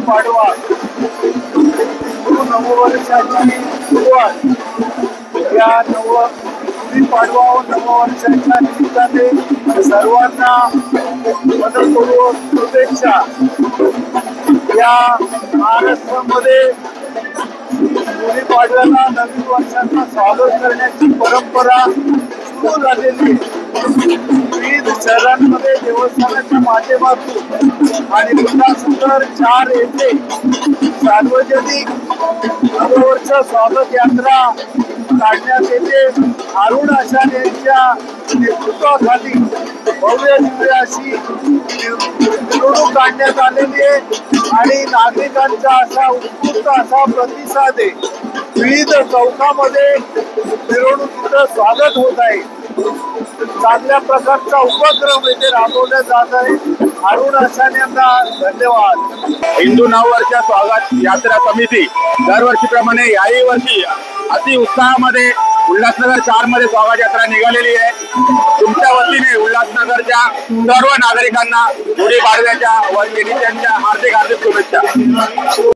गुढीपाडवा नववर्षाची सुरुवात या गुढीपाडवा व नववर्षाच्या निमित्ताने सर्वांना मनपूर्वक शुभेच्छा। या महाराष्ट्रामध्ये गुढीपाडव्याला नवीन वर्षाचं स्वागत करण्याची परंपरा सुरू झालेली विविध शहरांमध्ये देवस्थानाच्या माध्यमातून आणि उल्हासनगर 4 येथे सार्वजनिक नववर्ष स्वागत यात्रा काढण्यात येते। अरुण आशान यांच्या नेतृत्वाखाली भव्य दिव्य अशी मिरवणूक काढण्यात आलेली आहे आणि नागरिकांचा असा उत्स्फूर्त असा प्रतिसाद आहे। विविध चौकामध्ये मिरवणुकीचं स्वागत होत आहे। चांगल्या प्रकारचा उपक्रम येथे राबवला जात आहे। अरुण आशान यांना धन्यवाद। हिंदू नववर्ष स्वागत यात्रा समिती दरवर्षीप्रमाणे याही वर्षी अति उत्साहामध्ये उल्हासनगर 4 मध्ये स्वागत यात्रा निघालेली आहे। तुमच्या वतीने उल्हासनगरच्या सर्व नागरिकांना गुढीपाडव्याच्या व हार्दिक शुभेच्छा।